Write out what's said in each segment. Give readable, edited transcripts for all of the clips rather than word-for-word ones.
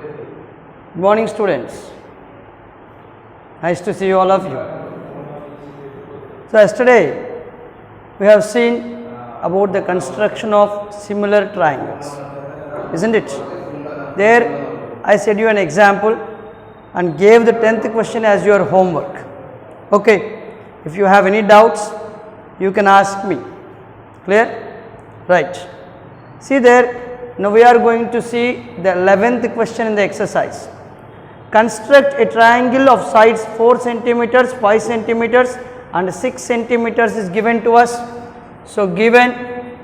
Good morning, students. Nice to see all of you. So yesterday we have seen about the construction of similar triangles, isn't it? There I said you an example and gave the 10th question as your homework. Okay, if you have any doubts, you can ask me. Clear? Right. See there, now we are going to see the 11th question in the exercise. Construct a triangle of sides 4 centimeters, 5 centimeters and 6 centimeters is given to us. So given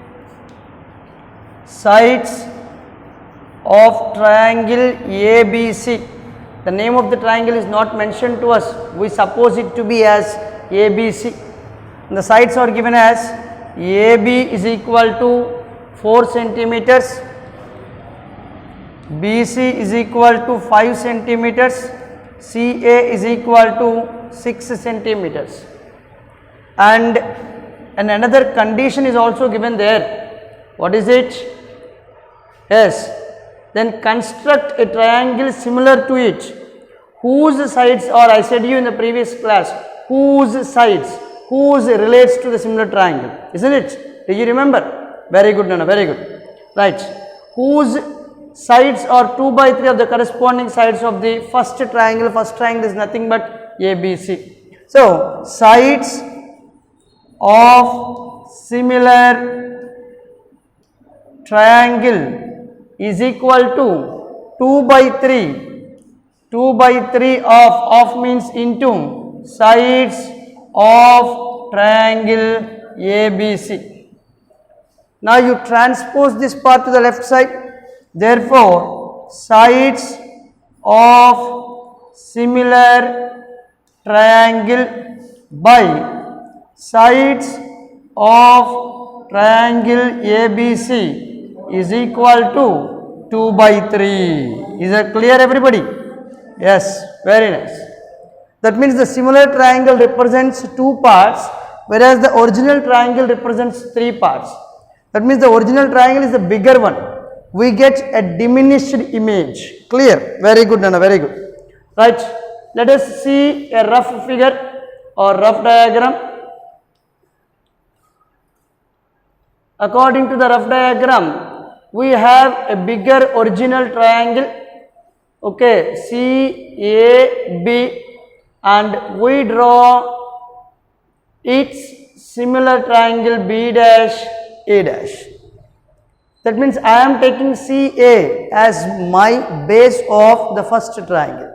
sides of triangle ABC, the name of the triangle is not mentioned to us, we suppose it to be as ABC. And the sides are given as AB is equal to 4 centimeters, BC is equal to 5 centimeters, CA is equal to 6 centimeters. And another condition is also given there. What is it? Yes. Then construct a triangle similar to it, whose sides, or I said you in the previous class, whose sides, whose relates to the similar triangle, isn't it? Do you remember? Very good, Nana, very good. Right. Whose sides are 2 by 3 of the corresponding sides of the first triangle. First triangle is nothing but ABC. So, sides of similar triangle is equal to 2 by 3. 2 by 3 of means into sides of triangle ABC. Now you transpose this part to the left side. Therefore, sides of similar triangle by sides of triangle ABC is equal to 2 by 3. Is that clear, everybody? Yes, very nice. That means the similar triangle represents 2 parts, whereas the original triangle represents 3 parts. That means the original triangle is the bigger one. We get a diminished image. Clear? Very good, Nana, very good. Right. Let us see a rough figure or rough diagram. According to the rough diagram, we have a bigger original triangle. Okay, CAB, and we draw its similar triangle B dash A dash. That means I am taking CA as my base of the first triangle.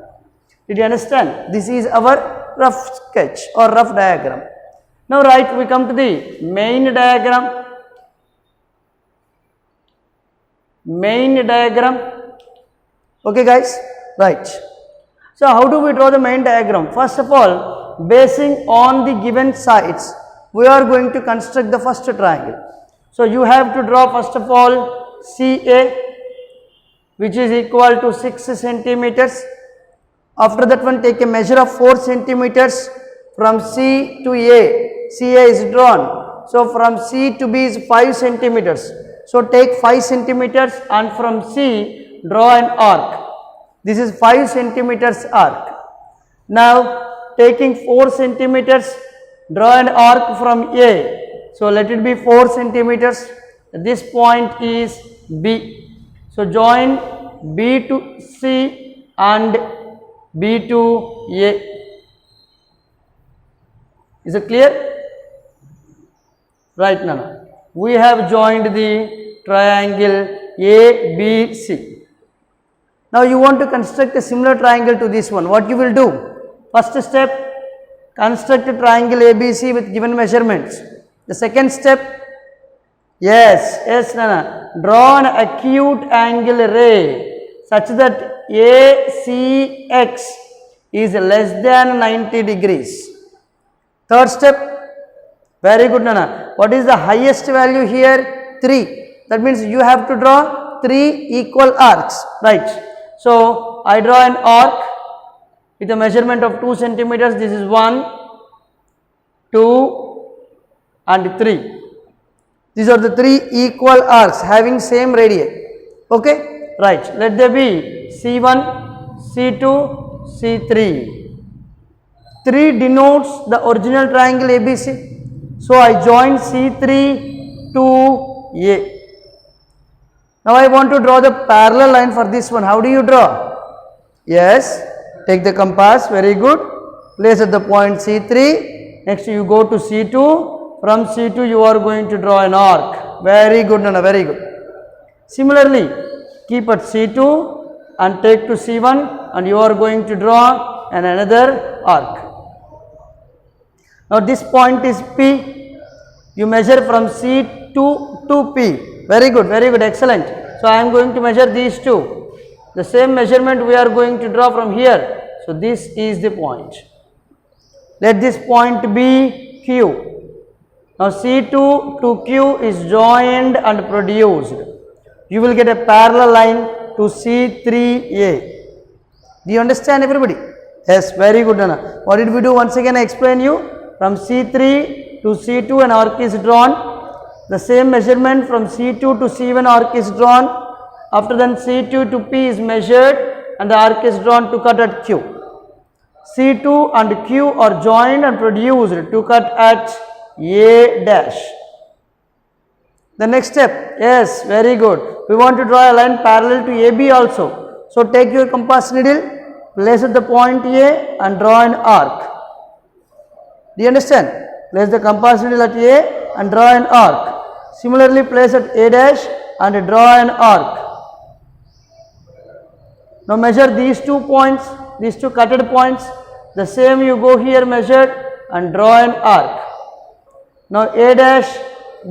Did you understand? This is our rough sketch or rough diagram. Now right, we come to the main diagram. Main diagram. Okay guys, right. So how do we draw the main diagram? First of all, basing on the given sides, we are going to construct the first triangle. So you have to draw first of all CA, which is equal to 6 centimeters. After that one, take a measure of 4 centimeters from C to A. CA is drawn. So from C to B is 5 centimeters. So take 5 centimeters and from C draw an arc. This is 5 centimeters arc. Now taking 4 centimeters, draw an arc from A. So let it be 4 centimeters. This point is B. So join B to C and B to A. Is it clear? Right, Nana. We have joined the triangle ABC. Now you want to construct a similar triangle to this one. What you will do? First step, construct a triangle ABC with given measurements. The second step, yes, Nana, draw an acute angle ray such that ACX is less than 90 degrees. Third step, very good, Nana. What is the highest value here? 3. That means you have to draw 3 equal arcs, right? So I draw an arc with a measurement of 2 centimeters. This is 1, 2 and 3. These are the 3 equal arcs having same radii. Okay, right. Let there be C1, C2, C3. 3 denotes the original triangle ABC. So I join C3 to A. Now I want to draw the parallel line for this one. How do you draw? Yes, take the compass, very good. Place at the point C3. Next you go to C2. From C2 you are going to draw an arc. Very good, Nana, very good. Similarly, keep at C2 and take to C1 and you are going to draw another arc. Now this point is P. You measure from C2 to P. Very good, excellent. So I am going to measure these two. The same measurement we are going to draw from here. So this is the point. Let this point be Q. Now C2 to Q is joined and produced. You will get a parallel line to C3A. Do you understand, everybody? Yes, very good, Nana. What did we do? Once again I explain you. From C3 to C2 an arc is drawn. The same measurement from C2 to C1 arc is drawn. After then C2 to P is measured and the arc is drawn to cut at Q. C2 and Q are joined and produced to cut at A dash. The next step, yes, very good. We want to draw a line parallel to AB also. So take your compass needle, place at the point A and draw an arc. Do you understand? Place the compass needle at A and draw an arc. Similarly, place at A dash and draw an arc. Now measure these 2 points, these 2 cutted points. The same you go here, measured and draw an arc. Now A dash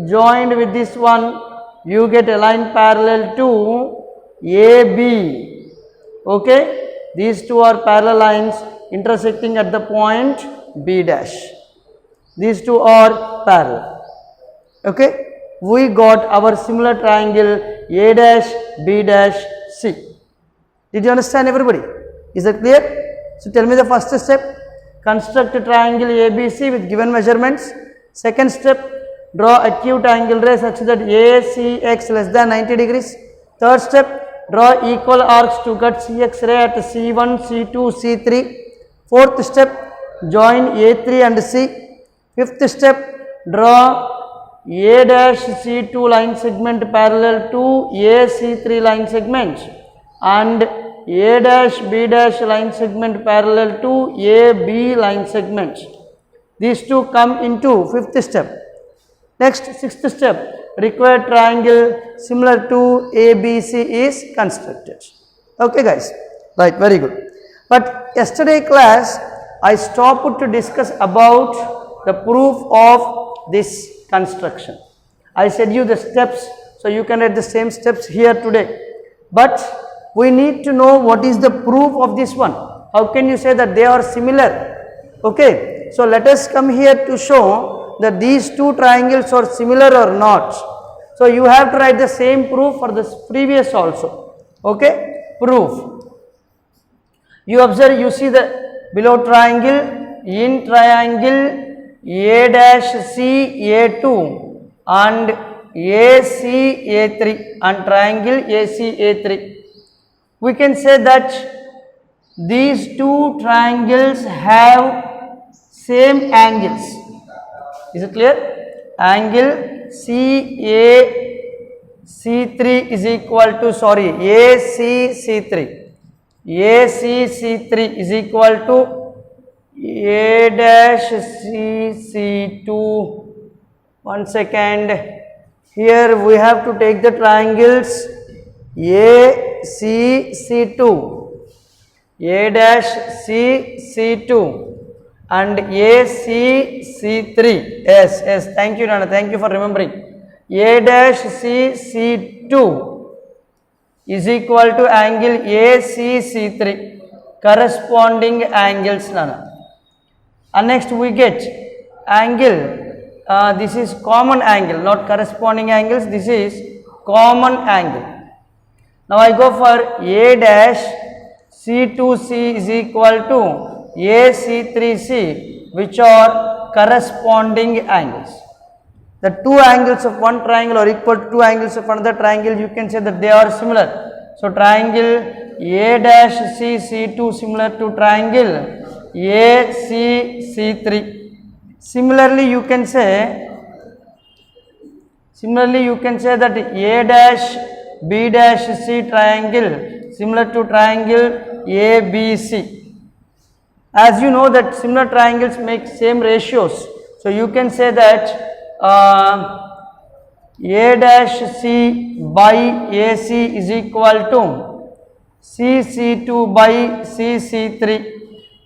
joined with this one, you get a line parallel to AB. Okay, these two are parallel lines intersecting at the point B dash. These two are parallel. Okay, we got our similar triangle A dash, B dash, C. Did you understand, everybody? Is that clear? So tell me the first step. Construct a triangle ABC with given measurements. Second step, draw acute angle ray such that ACX less than 90 degrees. Third step, draw equal arcs to cut CX ray at C1, C2, C3. Fourth step, join A3 and C. Fifth step, draw A dash C2 line segment parallel to A C3 line segment and A dash B dash line segment parallel to A B line segment. These two come into fifth step. Next, sixth step, required triangle similar to ABC is constructed. Okay guys, right, very good. But yesterday class I stopped to discuss about the proof of this construction. I said you the steps, so you can write the same steps here today. But we need to know what is the proof of this one. How can you say that they are similar? Okay, so let us come here to show that these two triangles are similar or not. So you have to write the same proof for the previous also. Okay, proof. You observe, you see the below triangle, in triangle A dash C A2 and AC A3 and triangle AC A3. We can say that these two triangles have same angles. Is it clear? Angle CA C3 is equal to, sorry, AC C3. AC C3 is equal to A dash C C2. 1 second. Here we have to take the triangles AC C2, A dash C C2 and AC C3. Yes, yes, thank you Nana, thank you for remembering. A dash C C2 is equal to angle AC C3, corresponding angles Nana. And next we get angle, this is common angle, not corresponding angles, this is common angle. Now I go for A dash C2C is equal to AC3C, which are corresponding angles. The two angles of one triangle are equal to two angles of another triangle. You can say that they are similar. So triangle A dash C C2 similar to triangle A C C3. Similarly, you can say that A dash B dash C triangle similar to triangle ABC. As you know that similar triangles make same ratios, so you can say that A dash C by AC is equal to CC2 by CC3,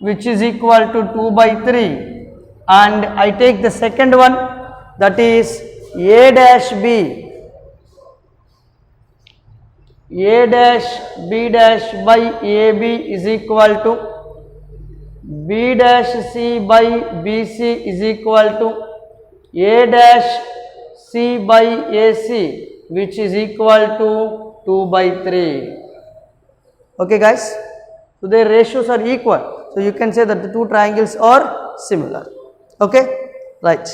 which is equal to 2 by 3, and I take the second one, that is A dash B dash by AB is equal to B dash C by BC is equal to A dash C by AC, which is equal to 2 by 3. Okay guys, so their ratios are equal, so you can say that the two triangles are similar. Okay, right.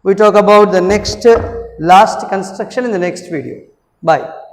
We talk about the next last construction in the next video. Bye.